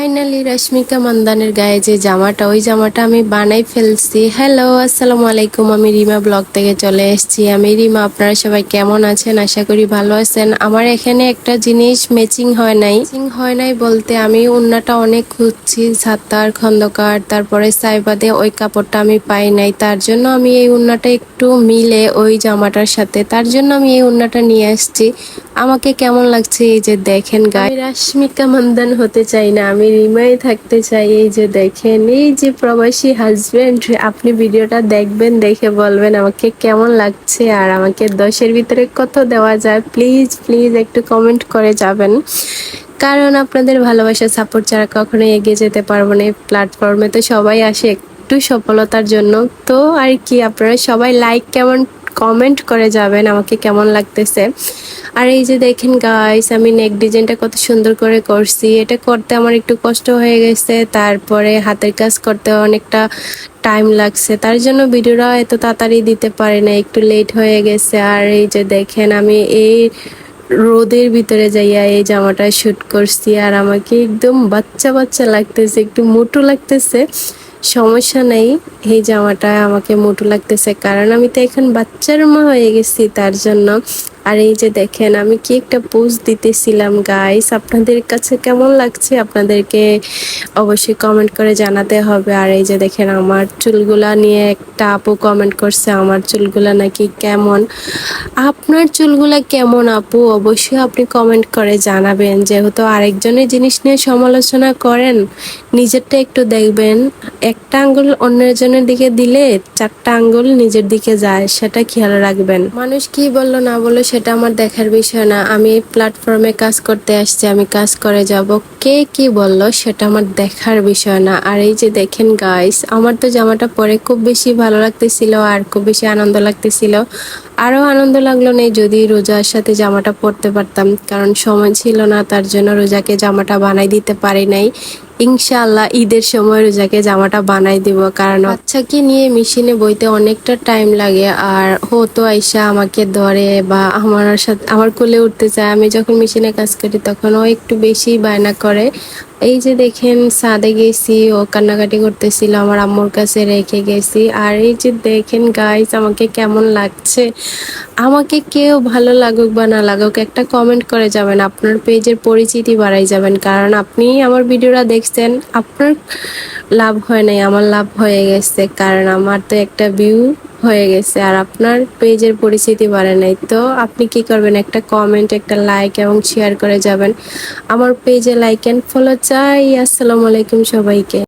Finally Rashmika মান্দানের গায়ে যে জামাটা, ওই জামাটা আমি বানাই ফেলছি। হ্যালো, আসসালামু আলাইকুম। আমি রিমা ব্লগ থেকে চলে এসেছি। আমি রিমা। আপনারা সবাই কেমন আছেন? আশা করি ভালো আছেন। আমার এখানে একটা জিনিস ম্যাচিং হয় নাই বলতে, আমি ওড়নাটা অনেক খুঁজছি, সাত্তার খন্দকার, তারপরে সাইবাদে, ওই কাপড়টা আমি পাই নাই। তার জন্য আমি এই ওড়নাটা একটু মিলে ওই জামাটার সাথে, তার জন্য আমি এই ওড়নাটা নিয়ে আসছি। আমাকে কেমন লাগছে এই যে দেখেন গায়ে। আমি রশ্মিকা মান্দান হতে চাই না, আমি রিমাই থাকতে চাই। এই যে দেখেন, এই যে প্রবাসী হাজবেন্ড। আপনি ভিডিওটা দেখবেন, দেখে বলবেন আমাকে কেমন লাগছে আর আমাকে 10-এর ভিতরে কত দেওয়া যায়। প্লিজ প্লিজ একটু কমেন্ট করে যাবেন, কারণ আপনাদের ভালোবাসা সাপোর্ট ছাড়া কখনোই এগিয়ে যেতে পারবো না। এই প্ল্যাটফর্মে তো সবাই আসে একটু সফলতার জন্য, তো আর কি আপনারা সবাই লাইক কেমন কমেন্ট করে যাবেন আমাকে কেমন লাগতেছে। আর এই যে দেখেন গাইস, আমি নেক ডিজাইনটা কত সুন্দর করে করছি। এটা করতে আমার একটু কষ্ট হয়ে গেছে, তারপরে হাতের কাজ করতে অনেকটা টাইম লাগছে, তার জন্য ভিডিওটা এত তাড়াতাড়ি দিতে পারি না, একটু লেট হয়ে গেছে। আর এই যে দেখেন, আমি এই রোদের ভিতরে যাইয়া এই জামাটা শুট করছি, আর আমাকে একদম বাচ্চা বাচ্চা লাগতেছে, একটু মোটু লাগতেছে। সমস্যা নেই, এই জামাটা আমাকে মোটু লাগতেছে কারণ আমি তো এখন বাচ্চার মা হয়ে গেছি, তার জন্য। আর এই যে দেখেন, আমি কি একটা পোজ দিতেছিলাম গাইস, আপনাদের কাছে কেমন লাগছে আপনাদেরকে অবশ্যই কমেন্ট করে জানাতে হবে। আর এই যে দেখেন, আমার চুলগুলা নিয়ে একটা আপু কমেন্ট করছে আমার চুলগুলা নাকি কেমন। আপনার চুলগুলা কেমন আপু, অবশ্যই আপনি কমেন্ট করে জানাবেন। যেহেতু আরেকজনের জিনিস নিয়ে সমালোচনা করেন, নিজেরটা একটু দেখবেন। একটা আঙ্গুল অন্যের জনের দিকে দিলে 4টা আঙ্গুল নিজের দিকে যায়, সেটা খেয়াল রাখবেন। মানুষ কি বললো না বললো সেটা আমার দেখার বিষয় না। আমি এই প্ল্যাটফর্মে কাজ করতে আসছি, আমি কাজ করে যাব। কে কি বললো সেটা আমার দেখার বিষয় না। আর এই যে দেখেন গাইস, আমার তো জামাটা পরে খুব বেশি ভালো লাগতেছিল আর খুব বেশি আনন্দ লাগতেছিল। আরো আনন্দ লাগলো নেই যদি রোজার সাথে জামাটা পরতে পারতাম, কারণ সময় ছিল না, তার জন্য রোজাকে জামাটা বানাই দিতে পারি নাই। ইনশাআল্লাহ ঈদের সময় রোজাকে জামাটা বানাই দিব, কারণ বাচ্চাকে নিয়ে মেশিনে বইতে অনেকটা টাইম লাগে। আর হতো আইসা আমাকে ধরে বা আমার সাথে আমার কোলে উঠতে চায়। আমি যখন মেশিনে কাজ করি তখন ও একটু বেশি বায়না করে। এই যে দেখেন, ছাদে গেছি, ও কান্নাকাটি করতেছিল, আমার আম্মুর কাছে রেখে গেছি। আর এই যে দেখেন গাইস, আমাকে কেমন লাগছে। আমাকে কেউ ভালো লাগুক বা না লাগুক, একটা কমেন্ট করে যাবেন, আপনার পেজের পরিচিতি বাড়াই যাবেন। কারণ আপনি আমার ভিডিওটা দেখছেন, আপনার লাভ হয় নাই, আমার লাভ হয়ে গেছে, কারণ আমার তো একটা ভিউ হয়ে গেছে আর আপনার পেজের পরিচিতি বাড়ে নাই। তো আপনি কি করবেন, একটা কমেন্ট, একটা লাইক এবং শেয়ার করে যাবেন। আমার পেজে লাইক এন্ড ফলো চাই। আসসালামু আলাইকুম সবাইকে।